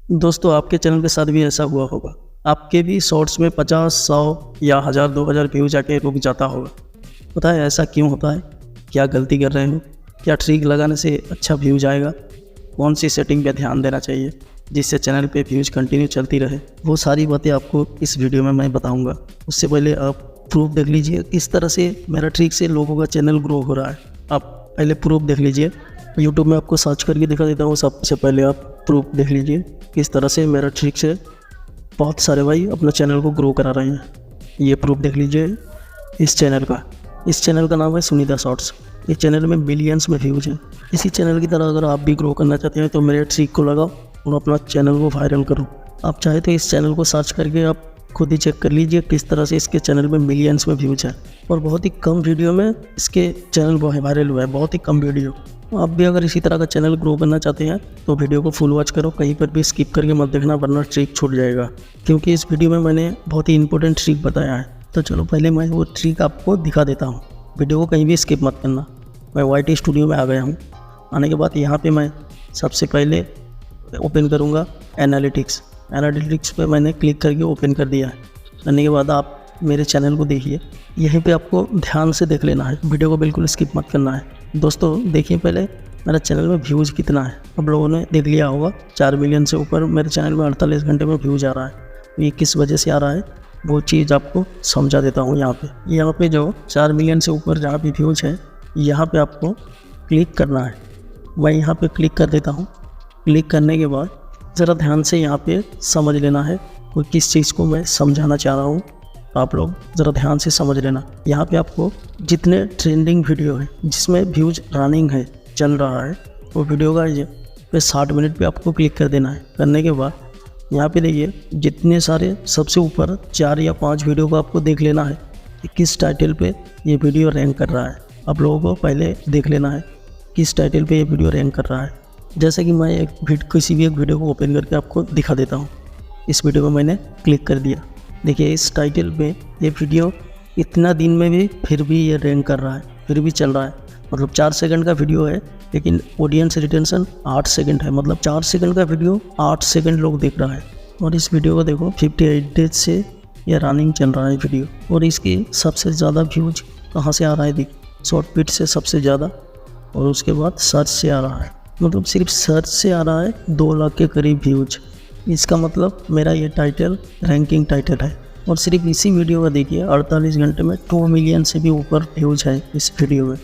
दोस्तों आपके चैनल के साथ भी ऐसा हुआ होगा। आपके भी शॉर्ट्स में 50, 100 या 1000, 2000 व्यूज आके रुक जाता होगा। पता है ऐसा क्यों होता है? क्या गलती कर रहे हो? क्या ट्रिक लगाने से अच्छा व्यूज आएगा? कौन सी सेटिंग पे ध्यान देना चाहिए जिससे चैनल पे व्यूज कंटिन्यू चलती रहे? वो सारी बातें आपको इस वीडियो में मैं बताऊंगा। उससे पहले आप प्रूफ देख लीजिए किस तरह से मेरा ट्रिक से लोगों का चैनल ग्रो हो रहा है। आप पहले प्रूफ देख लीजिए। यूट्यूब में आपको सर्च करके दिखा देता हूँ। सबसे पहले आप प्रूफ देख लीजिए किस तरह से मेरा ट्रिक से बहुत सारे भाई अपना चैनल को ग्रो करा रहे हैं। ये प्रूफ देख लीजिए इस चैनल का नाम है सुनीता शॉर्ट्स। इस चैनल में मिलियंस में व्यूज हैं। इसी चैनल की तरह अगर आप भी ग्रो करना चाहते हैं तो मेरे ट्रिक को लगाओ और अपना चैनल को वायरल करो। आप चाहे तो इस चैनल को सर्च करके आप खुद ही चेक कर लीजिए किस तरह से इसके चैनल में मिलियंस में व्यूज हैं और बहुत ही कम वीडियो में इसके चैनल वायरल हुआ है। बहुत ही कम वीडियो। आप भी अगर इसी तरह का चैनल ग्रो करना चाहते हैं तो वीडियो को फुल वॉच करो, कहीं पर भी स्किप करके मत देखना वरना ट्रिक छूट जाएगा, क्योंकि इस वीडियो में मैंने बहुत ही इंपॉर्टेंट ट्रिक बताया है। तो चलो पहले मैं वो ट्रिक आपको दिखा देता हूँ। वीडियो को कहीं भी स्किप मत करना। मैं YT स्टूडियो में आ गया हूँ। आने के बाद यहाँ पे मैं सबसे पहले ओपन करूँगा एनालिटिक्स पे मैंने क्लिक करके ओपन कर दिया है। करने के बाद आप मेरे चैनल को देखिए। यहीं पे आपको ध्यान से देख लेना है, वीडियो को बिल्कुल स्किप मत करना है। दोस्तों देखिए पहले मेरा चैनल में व्यूज़ कितना है। अब लोगों ने देख लिया होगा 4 मिलियन से ऊपर मेरे चैनल में 48 घंटे में व्यूज़ आ रहा है। ये किस वजह से आ रहा है वो चीज़ आपको समझा देता हूँ। यहाँ पे जो 4 मिलियन से ऊपर जहाँ भी व्यूज़ है यहाँ पे आपको क्लिक करना है। मैं यहाँ पे क्लिक कर देता हूँ। क्लिक करने के बाद ज़रा ध्यान से यहाँ पे समझ लेना है कोई किस चीज़ को मैं समझाना चाह रहा हूँ। आप लोग ज़रा ध्यान से समझ लेना। यहाँ पे आपको जितने ट्रेंडिंग वीडियो है जिसमें व्यूज रनिंग है चल रहा है वो वीडियो का ये पे 60 मिनट पे आपको क्लिक कर देना है। करने के बाद यहाँ पे देखिए जितने सारे सबसे ऊपर 4 या 5 वीडियो को आपको देख लेना है कि किस टाइटल पे ये वीडियो रैंक कर रहा है। आप लोगों को पहले देख लेना है किस टाइटल पे ये वीडियो रैंक कर रहा है। जैसे कि मैं किसी भी एक वीडियो को ओपन करके आपको दिखा देता हूँ। इस वीडियो को मैंने क्लिक कर दिया। देखिए इस टाइटल पे ये वीडियो इतना दिन में भी फिर भी ये रैंक कर रहा है, फिर भी चल रहा है। मतलब 4 सेकंड का वीडियो है लेकिन ऑडियंस रिटेंशन 8 सेकंड है। मतलब 4 सेकंड का वीडियो 8 सेकंड लोग देख रहा है। और इस वीडियो को देखो 58 डेज से ये रनिंग चल रहा है वीडियो। और इसकी सबसे ज़्यादा व्यूज कहाँ से आ रहा है? देख शॉर्ट पिट से सबसे ज़्यादा और उसके बाद सर्च से आ रहा है। मतलब सिर्फ सर्च से आ रहा है 2 लाख के करीब व्यूज। इसका मतलब मेरा ये टाइटल रैंकिंग टाइटल है। और सिर्फ इसी वीडियो का देखिए 48 घंटे में 2 मिलियन से भी ऊपर व्यूज है इस वीडियो में।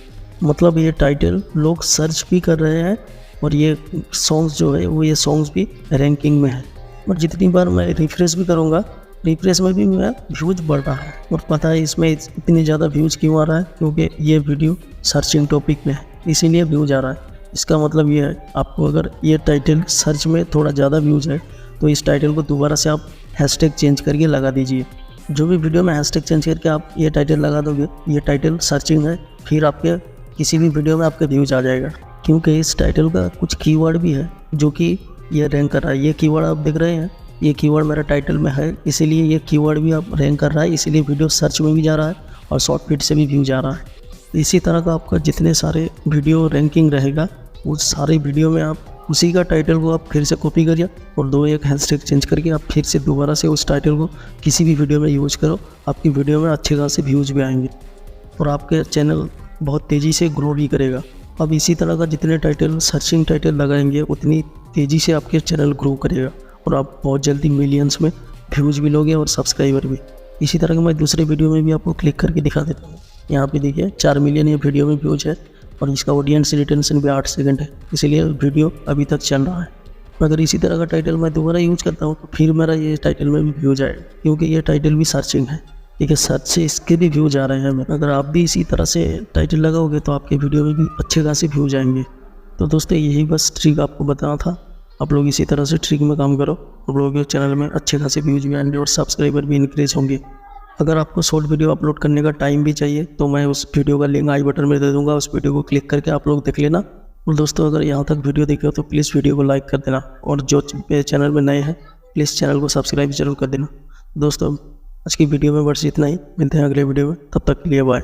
मतलब ये टाइटल लोग सर्च भी कर रहे हैं और ये सॉन्ग्स जो है वो ये सॉन्ग्स भी रैंकिंग में है। और जितनी बार मैं रिफ्रेश भी करूँगा रिफ्रेश में भी मेरा व्यूज बढ़ रहा है। और पता है इसमें इतनी ज़्यादा व्यूज क्यों आ रहा है? क्योंकि ये वीडियो सर्चिंग टॉपिक में है इसीलिए व्यूज आ रहा है। इसका मतलब ये है आपको अगर ये टाइटल सर्च में थोड़ा ज़्यादा व्यूज है तो इस टाइटल को दोबारा से आप हैशटैग चेंज करके लगा दीजिए। जो भी वीडियो में हैशटैग चेंज करके आप ये टाइटल लगा दोगे ये टाइटल सर्चिंग है, फिर आपके किसी भी वीडियो में आपके व्यूज आ जाएगा। क्योंकि इस टाइटल का कुछ कीवर्ड भी है जो कि ये रैंक कर रहा है। ये कीवर्ड आप देख रहे हैं, ये कीवर्ड मेरा टाइटल में है इसीलिए ये कीवर्ड भी आप रैंक कर रहा है, इसीलिए वीडियो सर्च में भी जा रहा है और शॉर्ट फीड से भी व्यूज आ रहा है। इसी तरह का आपका जितने सारे वीडियो रैंकिंग रहेगा उस सारे वीडियो में आप उसी का टाइटल को आप फिर से कॉपी करिए और 2-1 हैशटैग चेंज करके आप फिर से दोबारा से उस टाइटल को किसी भी वीडियो में यूज करो। आपकी वीडियो में अच्छे खासे व्यूज भी आएंगे और आपके चैनल बहुत तेज़ी से ग्रो भी करेगा। अब इसी तरह का जितने टाइटल सर्चिंग टाइटल लगाएंगे उतनी तेज़ी से आपके चैनल ग्रो करेगा और आप बहुत जल्दी मिलियंस में व्यूज भी लोगे और सब्सक्राइबर भी। इसी तरह का मैं दूसरे वीडियो में भी आपको क्लिक करके दिखा देता हूँ। यहाँ पे देखिए 4 मिलियन ये वीडियो में व्यूज है और इसका ऑडियंस रिटेंशन भी 8 सेकंड है, इसीलिए वीडियो अभी तक चल रहा है। अगर इसी तरह का टाइटल मैं दोबारा यूज करता हूँ तो फिर मेरा ये टाइटल में भी व्यूज आएगा, क्योंकि ये टाइटल भी सर्चिंग है। ठीक है, सर्च से इसके भी व्यूज आ रहे हैं। अगर आप भी इसी तरह से टाइटल लगाओगे तो आपके वीडियो में भी अच्छे खासे व्यूज आएंगे। तो दोस्तों यही बस ट्रिक आपको बताना था। आप लोग इसी तरह से ट्रिक में काम करो, आप लोगों के चैनल में अच्छे खासे व्यूज भी आएंगे और सब्सक्राइबर भी इंक्रीज होंगे। अगर आपको शॉर्ट वीडियो अपलोड करने का टाइम भी चाहिए तो मैं उस वीडियो का लिंक आई बटन में दे दूंगा, उस वीडियो को क्लिक करके आप लोग देख लेना। और दोस्तों अगर यहाँ तक वीडियो देखे हो तो प्लीज़ वीडियो को लाइक कर देना और जो चैनल में नए हैं प्लीज़ चैनल को सब्सक्राइब जरूर कर देना। दोस्तों आज की वीडियो में बस इतना ही, मिलते हैं अगले वीडियो में, तब तक के लिए बाय।